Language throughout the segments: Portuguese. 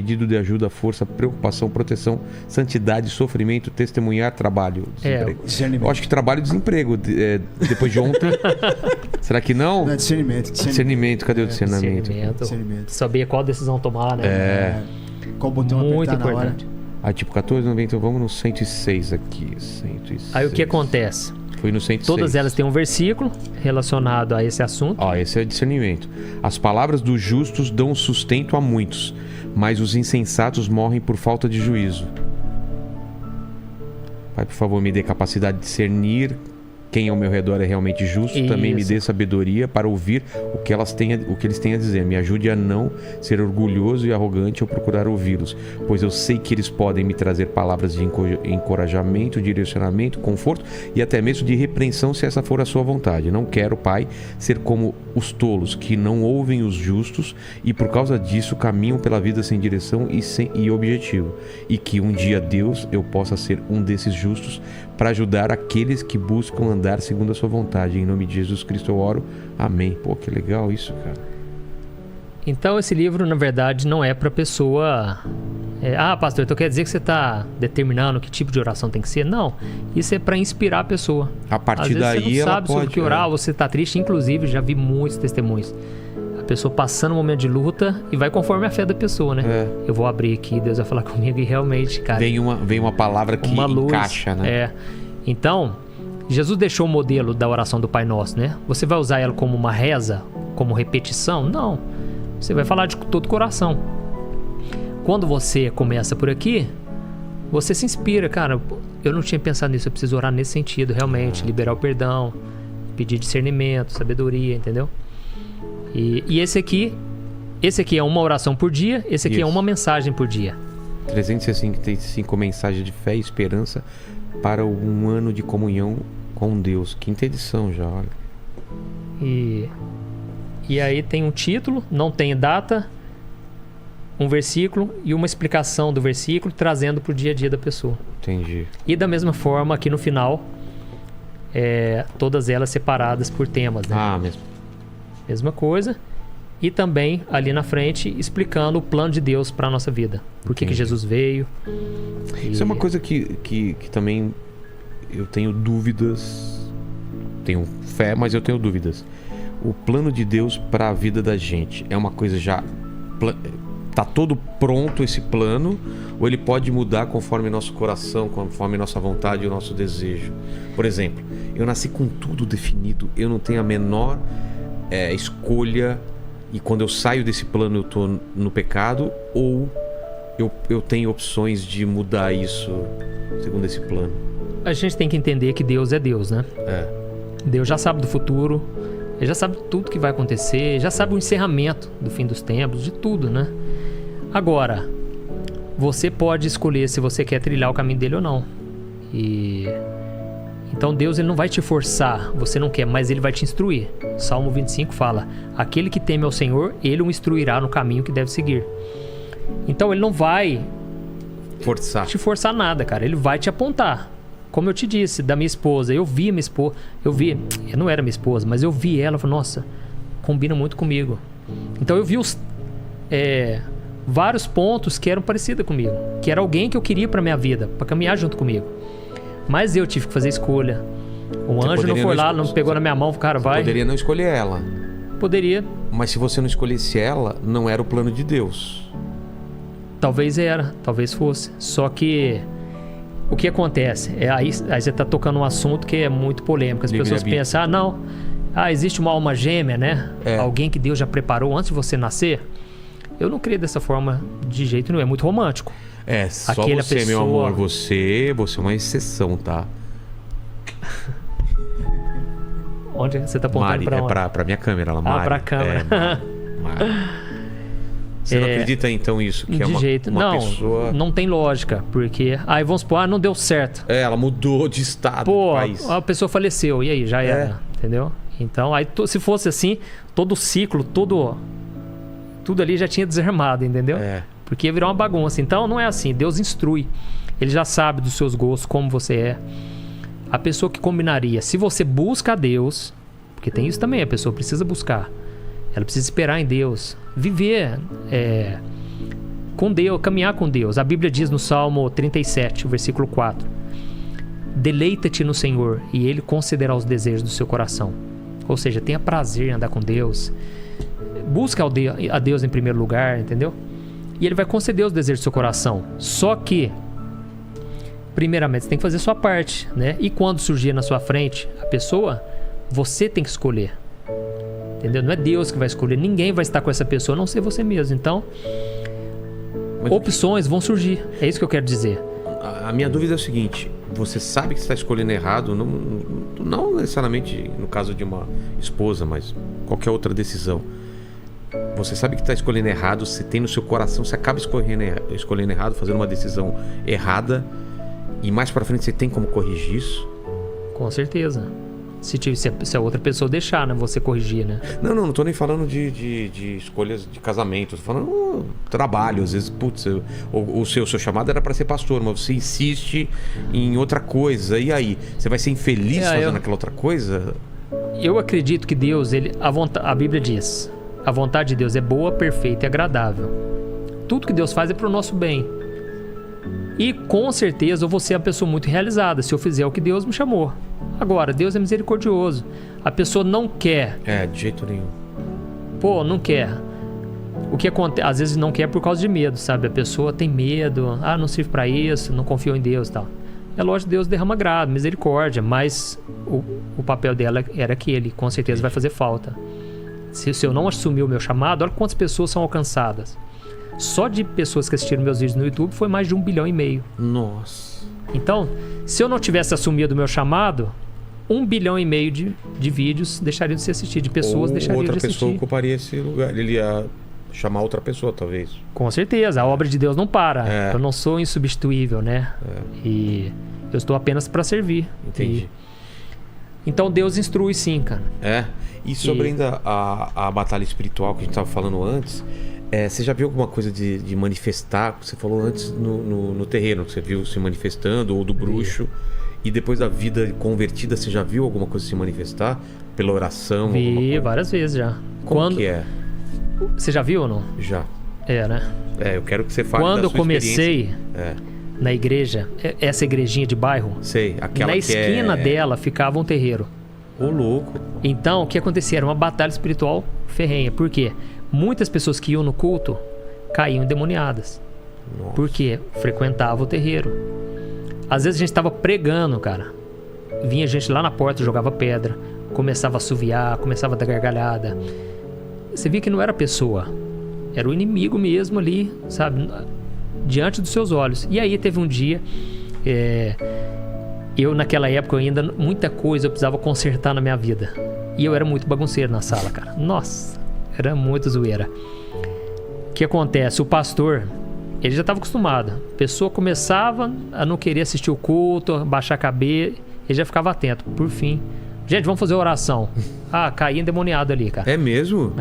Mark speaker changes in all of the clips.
Speaker 1: pedido de ajuda, força, preocupação, proteção, santidade, sofrimento, testemunhar, trabalho, desemprego. Eu acho que trabalho e desemprego, depois de ontem. Será que não?
Speaker 2: Não, discernimento.
Speaker 1: Discernimento, cadê o discernimento?
Speaker 3: Saber qual decisão tomar, né?
Speaker 2: Qual botão
Speaker 3: muito
Speaker 2: apertar na hora.
Speaker 3: importante.
Speaker 1: Aí tipo 14,90, então vamos no 106 aqui. 106.
Speaker 3: Aí o que acontece?
Speaker 1: Fui no 106.
Speaker 3: Todas elas têm um versículo relacionado a esse assunto.
Speaker 1: Esse é discernimento. As palavras dos justos dão sustento a muitos, mas os insensatos morrem por falta de juízo. Pai, por favor, me dê capacidade de discernir quem ao meu redor é realmente justo.
Speaker 3: Isso.
Speaker 1: Também me dê sabedoria para ouvir o que eles têm a dizer. Me ajude a não ser orgulhoso e arrogante ao procurar ouvi-los, pois eu sei que eles podem me trazer palavras de encorajamento, direcionamento, conforto e até mesmo de repreensão, se essa for a sua vontade. Não quero, Pai, ser como os tolos que não ouvem os justos e por causa disso caminham pela vida sem direção e objetivo. E que um dia, Deus, eu possa ser um desses justos para ajudar aqueles que buscam andar segundo a sua vontade. Em nome de Jesus Cristo eu oro. Amém. Pô, que legal isso, cara.
Speaker 3: Então esse livro, na verdade, não é para pessoa... pastor, então quer dizer que você está determinando que tipo de oração tem que ser? Não. Isso é para inspirar a pessoa.
Speaker 1: A partir
Speaker 3: Às vezes
Speaker 1: daí
Speaker 3: você não
Speaker 1: ela
Speaker 3: sabe
Speaker 1: pode...
Speaker 3: sobre o que orar, você está triste. Inclusive, já vi muitos testemunhos. A pessoa passando um momento de luta e vai conforme a fé da pessoa, né? Eu vou abrir aqui, Deus vai falar comigo e realmente, cara...
Speaker 1: Vem uma palavra que encaixa, né?
Speaker 3: Então, Jesus deixou o modelo da oração do Pai Nosso, né? Você vai usar ela como uma reza, como repetição? Não. Você vai falar de todo o coração. Quando você começa por aqui, você se inspira, cara, eu não tinha pensado nisso, eu preciso orar nesse sentido, realmente, liberar o perdão, pedir discernimento, sabedoria, entendeu? E esse aqui é uma oração por dia, esse aqui é uma mensagem por dia.
Speaker 1: 365 mensagens de fé e esperança para um ano de comunhão com Deus. Quinta edição já, olha.
Speaker 3: E aí tem um título, não tem data, um versículo e uma explicação do versículo, trazendo para o dia a dia da pessoa.
Speaker 1: Entendi.
Speaker 3: E da mesma forma, aqui no final, todas elas separadas por temas, né? Mesma coisa. E também, ali na frente, explicando o plano de Deus para a nossa vida. Por que Jesus veio.
Speaker 1: Isso é uma coisa que também eu tenho dúvidas. Tenho fé, mas eu tenho dúvidas. O plano de Deus para a vida da gente é uma coisa já... Tá todo pronto esse plano? Ou ele pode mudar conforme nosso coração, conforme nossa vontade e o nosso desejo? Por exemplo, eu nasci com tudo definido. Eu não tenho a menor escolha... E quando eu saio desse plano eu tô no pecado, ou eu tenho opções de mudar isso segundo esse plano?
Speaker 3: A gente tem que entender que Deus é Deus, né? Deus já sabe do futuro, Ele já sabe tudo que vai acontecer, já sabe o encerramento do fim dos tempos, de tudo, né? Agora, você pode escolher se você quer trilhar o caminho dele ou não. Então Deus, ele não vai te forçar, você não quer, mas ele vai te instruir. Salmo 25 fala: aquele que teme ao Senhor, ele o instruirá no caminho que deve seguir. Então ele não vai te forçar nada, cara. Ele vai te apontar. Como eu te disse, da minha esposa, eu não era minha esposa, mas eu vi ela e falei: nossa, combina muito comigo. Então eu vi vários pontos que eram parecidos comigo, que era alguém que eu queria pra minha vida, pra caminhar junto comigo. Mas eu tive que fazer escolha. O anjo não foi lá, não pegou na minha mão, cara, vai.
Speaker 1: Poderia não escolher ela.
Speaker 3: Poderia.
Speaker 1: Mas se você não escolhesse ela, não era o plano de Deus.
Speaker 3: Talvez era, talvez fosse. Só que o que acontece? Aí você tá tocando um assunto que é muito polêmico. As pessoas pensam, existe uma alma gêmea, né? Alguém que Deus já preparou antes de você nascer. Eu não creio dessa forma de jeito nenhum, é muito romântico.
Speaker 1: Só você, meu amor, você é uma exceção, tá?
Speaker 3: Onde você tá apontando? Pra onde?
Speaker 1: Pra minha câmera, ela, Mari.
Speaker 3: Pra câmera.
Speaker 1: Mari. Você não acredita então isso? Que
Speaker 3: de jeito
Speaker 1: uma pessoa...
Speaker 3: Não tem lógica, porque... Aí vamos supor, não deu certo.
Speaker 1: Ela mudou de estado, de país.
Speaker 3: A pessoa faleceu, e aí? Já era, entendeu? Então, aí se fosse assim, todo o ciclo, tudo ali já tinha desarmado, entendeu? Porque ia virar uma bagunça. Então não é assim, Deus instrui. Ele já sabe dos seus gostos, como você é. A pessoa que combinaria, se você busca a Deus, porque tem isso também, a pessoa precisa buscar. Ela precisa esperar em Deus, viver com Deus, caminhar com Deus. A Bíblia diz no Salmo 37, versículo 4: deleita-te no Senhor e Ele concederá os desejos do seu coração. Ou seja, tenha prazer em andar com Deus, busca a Deus em primeiro lugar, entendeu? E Ele vai conceder os desejos do seu coração. Só que, primeiramente, você tem que fazer a sua parte, né? E quando surgir na sua frente a pessoa, você tem que escolher, entendeu? Não é Deus que vai escolher, ninguém vai estar com essa pessoa, a não ser você mesmo. Então, opções vão surgir, é isso que eu quero dizer.
Speaker 1: A minha dúvida é o seguinte: você sabe que você está escolhendo errado, não necessariamente no caso de uma esposa, mas qualquer outra decisão. Você sabe que está escolhendo errado, você tem no seu coração, você acaba escolhendo errado, fazendo uma decisão errada, e mais pra frente você tem como corrigir isso?
Speaker 3: Com certeza. Se a outra pessoa deixar, né, você corrigir, né?
Speaker 1: Não tô nem falando de escolhas de casamento, tô falando trabalho. Às vezes, putz, o seu chamado era pra ser pastor, mas você insiste em outra coisa, e aí? Você vai ser infeliz fazendo aquela outra coisa?
Speaker 3: Eu acredito que Deus, a Bíblia diz, a vontade de Deus é boa, perfeita e agradável. Tudo que Deus faz é pro nosso bem. E com certeza eu vou ser uma pessoa muito realizada se eu fizer o que Deus me chamou. Agora, Deus é misericordioso. A pessoa não quer.
Speaker 1: De jeito nenhum.
Speaker 3: Não quer. O que acontece, às vezes não quer por causa de medo, sabe? A pessoa tem medo, não serve pra isso, não confio em Deus e tal. É lógico que Deus derrama graça, misericórdia, mas o papel dela era aquele, com certeza vai fazer falta. Se eu não assumir o meu chamado, olha quantas pessoas são alcançadas. Só de pessoas que assistiram meus vídeos no YouTube foi mais de 1,5 bilhão.
Speaker 1: Nossa.
Speaker 3: Então, se eu não tivesse assumido o meu chamado, 1,5 bilhão de vídeos deixariam de ser assistidos, de pessoas deixariam de assistir.
Speaker 1: Outra pessoa ocuparia esse lugar, ele ia chamar outra pessoa, talvez.
Speaker 3: Com certeza, a obra de Deus não para. Eu não sou insubstituível, né? E eu estou apenas para servir.
Speaker 1: Entendi.
Speaker 3: Então Deus instrui sim, cara.
Speaker 1: E sobre ainda a batalha espiritual que a gente estava falando antes, você já viu alguma coisa de manifestar? Você falou antes no terreno, que você viu se manifestando, ou do bruxo. E depois da vida convertida, você já viu alguma coisa se manifestar? Pela oração?
Speaker 3: Vi várias vezes já.
Speaker 1: Como que é?
Speaker 3: Você já viu ou não?
Speaker 1: Já.
Speaker 3: Né?
Speaker 1: Eu quero que você fale
Speaker 3: Quando
Speaker 1: da sua
Speaker 3: eu comecei
Speaker 1: experiência.
Speaker 3: Na igreja, essa igrejinha de bairro,
Speaker 1: sei, aquela
Speaker 3: na esquina dela ficava um terreiro.
Speaker 1: Ô, louco.
Speaker 3: Então, o que acontecia? Era uma batalha espiritual ferrenha. Por quê? Muitas pessoas que iam no culto caíam endemoniadas.
Speaker 1: Nossa.
Speaker 3: Porque frequentavam o terreiro. Às vezes a gente estava pregando, cara. Vinha gente lá na porta, jogava pedra, começava a assoviar, começava a dar gargalhada. Você via que não era pessoa, era o inimigo mesmo ali, sabe? Diante dos seus olhos. E aí teve um dia, eu naquela época ainda, muita coisa eu precisava consertar na minha vida. E eu era muito bagunceiro na sala, cara. Nossa, era muito zoeira. O que acontece? O pastor, ele já estava acostumado. A pessoa começava a não querer assistir o culto, a baixar a cabeça, ele já ficava atento. Por fim, gente, vamos fazer oração. Caí endemoniado ali, cara.
Speaker 1: É mesmo?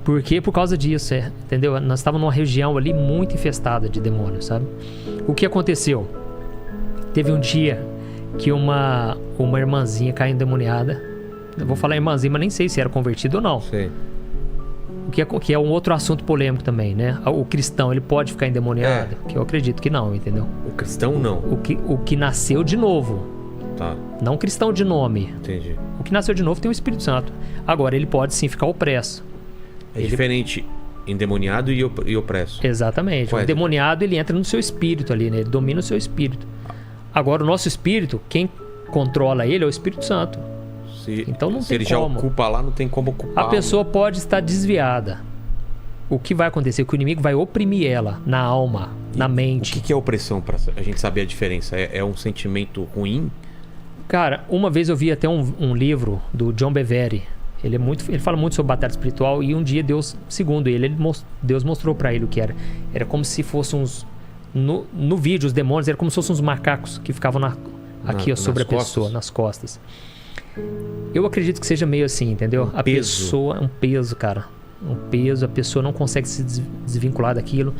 Speaker 3: Por quê? Por causa disso, entendeu? Nós estávamos numa região ali muito infestada de demônios, sabe? O que aconteceu? Teve um dia que uma irmãzinha caiu endemoniada. Eu vou falar irmãzinha, mas nem sei se era convertido ou não.
Speaker 1: Sei.
Speaker 3: Que é um outro assunto polêmico também, né? O cristão, ele pode ficar endemoniado? Que eu acredito que não, entendeu?
Speaker 1: O cristão não.
Speaker 3: O que nasceu de novo.
Speaker 1: Tá.
Speaker 3: Não cristão de nome.
Speaker 1: Entendi.
Speaker 3: O que nasceu de novo tem o Espírito Santo. Agora, ele pode sim ficar opresso.
Speaker 1: Diferente endemoniado e opresso.
Speaker 3: Exatamente. O endemoniado, ele entra no seu espírito ali, né? Ele domina o seu espírito. Agora, o nosso espírito, quem controla ele é o Espírito Santo. Então não tem como.
Speaker 1: Se ele já ocupa lá, não tem como ocupar.
Speaker 3: A pessoa pode estar desviada. O que vai acontecer? Que o inimigo vai oprimir ela na alma, na mente.
Speaker 1: O que é opressão, pra a gente saber a diferença? É um sentimento ruim?
Speaker 3: Cara, uma vez eu vi até um livro do John Bevere. Ele fala muito sobre batalha espiritual. E um dia Deus, segundo ele, Deus mostrou pra ele o que era. Era como se fossem uns... No vídeo, os demônios eram como se fossem uns macacos que ficavam aqui sobre a pessoa, nas costas. Eu acredito que seja meio assim, entendeu? A pessoa é um peso, cara. Um peso, a pessoa não consegue se desvincular daquilo.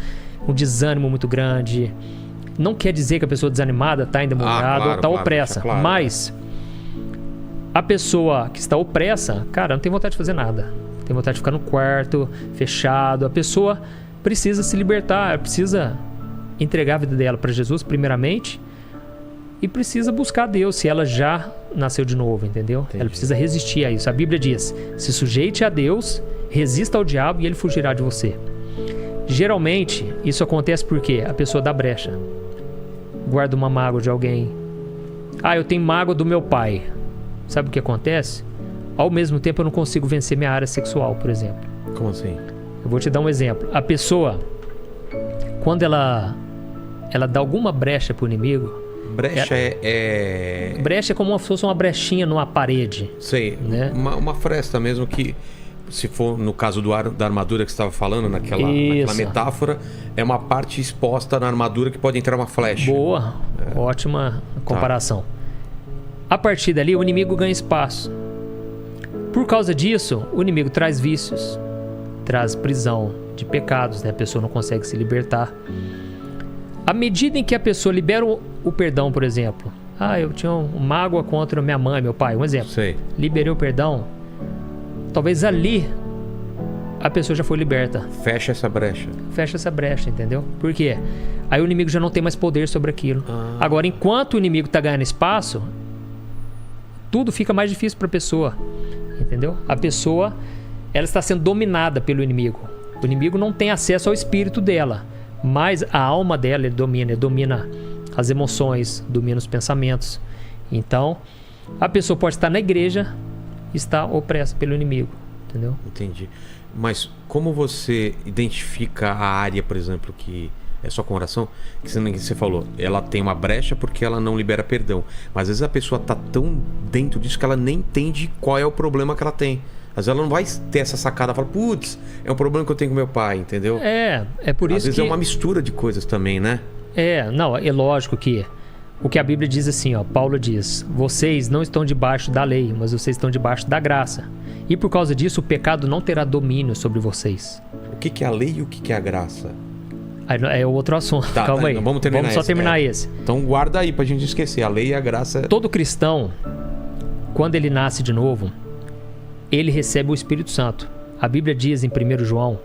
Speaker 3: Um desânimo muito grande. Não quer dizer que a pessoa desanimada está endemoniada ou está opressa. Claro, mas a pessoa que está opressa, cara, não tem vontade de fazer nada. Tem vontade de ficar no quarto, fechado. A pessoa precisa se libertar, precisa entregar a vida dela para Jesus primeiramente e precisa buscar Deus se ela já nasceu de novo, entendeu?
Speaker 1: Entendi.
Speaker 3: Ela precisa resistir a isso. A Bíblia diz: se sujeite a Deus, resista ao diabo e ele fugirá de você. Geralmente, isso acontece porque a pessoa dá brecha, guarda uma mágoa de alguém. Eu tenho mágoa do meu pai. Sabe o que acontece? Ao mesmo tempo, eu não consigo vencer minha área sexual, por exemplo.
Speaker 1: Como assim?
Speaker 3: Eu vou te dar um exemplo. A pessoa, quando ela dá alguma brecha pro inimigo...
Speaker 1: Brecha
Speaker 3: Brecha é como se fosse uma brechinha numa parede.
Speaker 1: Sei,
Speaker 3: né?
Speaker 1: Uma fresta mesmo que, se for no caso da armadura que você estava falando, naquela metáfora, é uma parte exposta na armadura que pode entrar uma flecha.
Speaker 3: Boa, ótima comparação. Tá. A partir dali, o inimigo ganha espaço. Por causa disso, o inimigo traz vícios, traz prisão de pecados, né? A pessoa não consegue se libertar. À medida em que a pessoa libera o perdão, por exemplo. Eu tinha uma mágoa contra minha mãe, meu pai, um exemplo.
Speaker 1: Sei.
Speaker 3: Liberei o perdão. Talvez ali a pessoa já foi liberta.
Speaker 1: Fecha essa brecha.
Speaker 3: Fecha essa brecha, entendeu? Por quê? Aí o inimigo já não tem mais poder sobre aquilo. Agora, enquanto o inimigo está ganhando espaço, tudo fica mais difícil para a pessoa. Entendeu? A pessoa, ela está sendo dominada pelo inimigo. O inimigo não tem acesso ao espírito dela, mas a alma dela ele domina as emoções, domina os pensamentos. Então, a pessoa pode estar na igreja e estar opressa pelo inimigo, entendeu?
Speaker 1: Entendi. Mas como você identifica a área, por exemplo, que é só com oração, que você falou, ela tem uma brecha porque ela não libera perdão. Mas às vezes a pessoa está tão dentro disso que ela nem entende qual é o problema que ela tem. Às vezes ela não vai ter essa sacada, fala, putz, é um problema que eu tenho com meu pai, entendeu?
Speaker 3: É por isso que...
Speaker 1: Às vezes é uma mistura de coisas também, né?
Speaker 3: É lógico que o que a Bíblia diz assim, Paulo diz, vocês não estão debaixo da lei, mas vocês estão debaixo da graça. E por causa disso, o pecado não terá domínio sobre vocês.
Speaker 1: O que é a lei e o que é a graça?
Speaker 3: É outro assunto, calma aí.
Speaker 1: Vamos terminar
Speaker 3: só terminar esse.
Speaker 1: Então guarda aí pra gente esquecer, a lei e a graça...
Speaker 3: Todo cristão, quando ele nasce de novo, ele recebe o Espírito Santo. A Bíblia diz em 1 João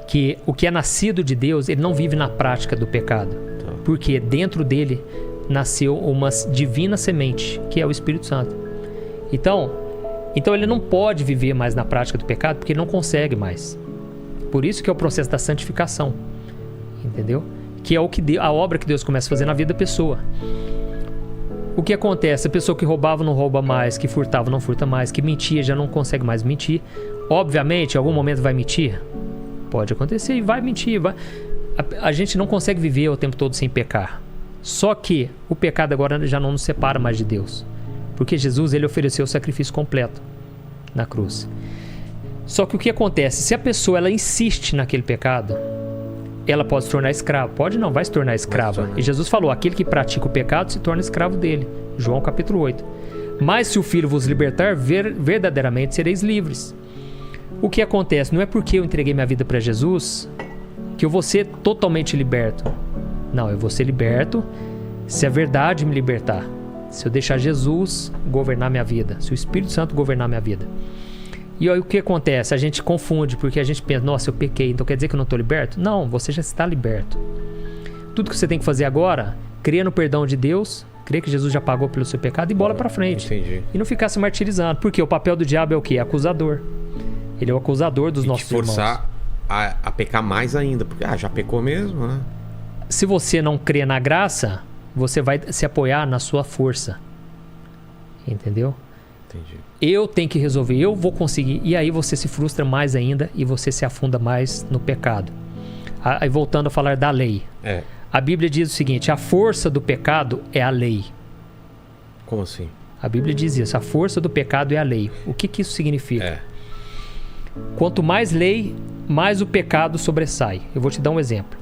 Speaker 3: que o que é nascido de Deus, ele não vive na prática do pecado. Porque dentro dele nasceu uma divina semente, que é o Espírito Santo. Então ele não pode viver mais na prática do pecado, porque ele não consegue mais. Por isso que é o processo da santificação. Entendeu? Que é a obra que Deus começa a fazer na vida da pessoa. O que acontece? A pessoa que roubava não rouba mais, que furtava não furta mais, que mentia já não consegue mais mentir. Obviamente, em algum momento vai mentir. Pode acontecer e vai mentir. A gente não consegue viver o tempo todo sem pecar. Só que o pecado agora já não nos separa mais de Deus. Porque Jesus, ele ofereceu o sacrifício completo na cruz. Só que o que acontece? Se a pessoa ela insiste naquele pecado, ela pode se tornar escrava. Pode não, vai se tornar escrava. E Jesus falou, aquele que pratica o pecado se torna escravo dele. João capítulo 8. Mas se o Filho vos libertar, verdadeiramente sereis livres. O que acontece? Não é porque eu entreguei minha vida para Jesus que eu vou ser totalmente liberto. Não, eu vou ser liberto se a verdade me libertar. Se eu deixar Jesus governar minha vida. Se o Espírito Santo governar minha vida. E aí o que acontece? A gente confunde, porque a gente pensa, nossa, eu pequei, então quer dizer que eu não estou liberto? Não, você já está liberto. Tudo que você tem que fazer agora, crer no perdão de Deus, crer que Jesus já pagou pelo seu pecado e bola pra frente.
Speaker 1: Entendi.
Speaker 3: E não ficar se martirizando, porque o papel do diabo é o quê? É acusador. Ele é o acusador dos nossos irmãos.
Speaker 1: E forçar a pecar mais ainda, porque já pecou mesmo, né?
Speaker 3: Se você não crê na graça, você vai se apoiar na sua força. Entendeu?
Speaker 1: Entendi.
Speaker 3: Eu tenho que resolver, eu vou conseguir. E aí você se frustra mais ainda e você se afunda mais no pecado. Aí voltando a falar da lei. A Bíblia diz o seguinte, a força do pecado é a lei.
Speaker 1: Como assim?
Speaker 3: A Bíblia diz isso, a força do pecado é a lei. O que isso significa? Quanto mais lei, mais o pecado sobressai. Eu vou te dar um exemplo.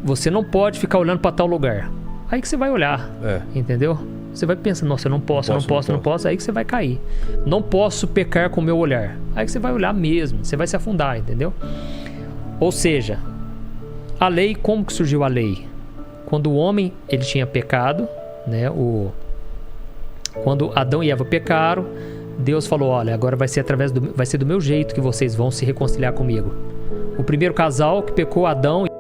Speaker 3: Você não pode ficar olhando para tal lugar. Aí que você vai olhar, entendeu? Você vai pensar, nossa, eu não posso. Aí que você vai cair. Não posso pecar com o meu olhar. Aí que você vai olhar mesmo, você vai se afundar, entendeu? Ou seja, a lei, como que surgiu a lei? Quando o homem, ele tinha pecado, né? Quando Adão e Eva pecaram, Deus falou, olha, agora vai ser do meu jeito que vocês vão se reconciliar comigo. O primeiro casal que pecou, Adão